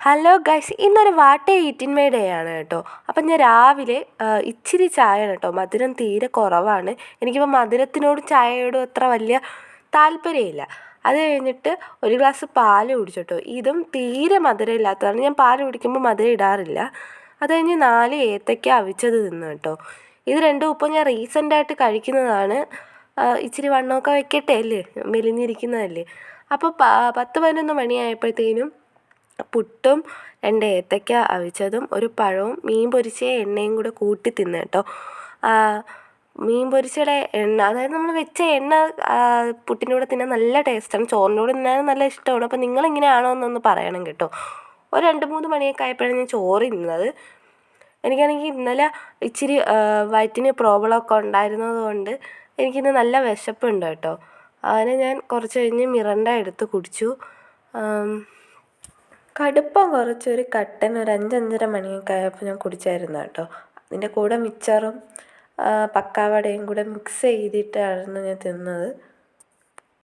Hello guys, ഇന്നൊരു what ഈറ്റിൻ my day ആണ് കേട്ടോ. അപ്പം ഞാൻ രാവിലെ ഇച്ചിരി ചായയാണ് കേട്ടോ, മധുരം തീരെ കുറവാണ്. എനിക്കിപ്പോൾ മധുരത്തിനോടും ചായയോടും അത്ര വലിയ താല്പര്യമില്ല. അത് കഴിഞ്ഞിട്ട് ഒരു ഗ്ലാസ് പാൽ കുടിച്ചു കേട്ടോ. ഇതും തീരെ മധുരം ഇല്ലാത്തതാണ്. ഞാൻ പാൽ കുടിക്കുമ്പോൾ മധുരം ഇടാറില്ല. അത് കഴിഞ്ഞ് 4 ഏത്തയ്ക്ക അവിച്ചത് തിന്നു കേട്ടോ. ഇത് രണ്ടും ഇപ്പോൾ ഞാൻ റീസെൻ്റായിട്ട് കഴിക്കുന്നതാണ്. ഇച്ചിരി വണ്ണമൊക്കെ വെക്കട്ടെ അല്ലേ, മെലിഞ്ഞിരിക്കുന്നതല്ലേ. അപ്പോൾ 10-11 മണിയായപ്പോഴത്തേനും പുട്ടും 2 ഏത്തയ്ക്ക അവിച്ചതും ഒരു പഴവും മീൻ പൊരിച്ച എണ്ണയും കൂടെ കൂട്ടി തിന്നു കേട്ടോ. മീൻ പൊരിച്ചയുടെ എണ്ണ, അതായത് നമ്മൾ വെച്ച എണ്ണ പുട്ടിൻ്റെ കൂടെ തിന്നാൻ നല്ല ടേസ്റ്റാണ്. ചോറിൻ്റെ കൂടെ തിന്നാനും നല്ല ഇഷ്ടമാണ്. അപ്പോൾ നിങ്ങളിങ്ങനെയാണോ എന്നൊന്ന് പറയണം കേട്ടോ. ഒരു 2-3 മണിയൊക്കെ ആയപ്പോഴാണ് ഞാൻ ചോറ് തിന്നത്. എനിക്കാണെങ്കിൽ ഇന്നലെ ഇച്ചിരി വയറ്റിന് പ്രോബ്ലമൊക്കെ ഉണ്ടായിരുന്നത് കൊണ്ട് എനിക്കിന്ന് നല്ല വിശപ്പുണ്ട് കേട്ടോ. അങ്ങനെ ഞാൻ കുറച്ച് കഴിഞ്ഞ് മിറണ്ട എടുത്ത് കുടിച്ചു. കടുപ്പം കുറച്ചൊരു കട്ടൻ ഒരു 5-5:30 മണിയൊക്കെ ആയപ്പോൾ ഞാൻ കുടിച്ചായിരുന്നു കേട്ടോ. അതിൻ്റെ കൂടെ മിച്ചറും പക്കാവടയും കൂടെ മിക്സ് ചെയ്തിട്ടായിരുന്നു ഞാൻ തിന്നത്.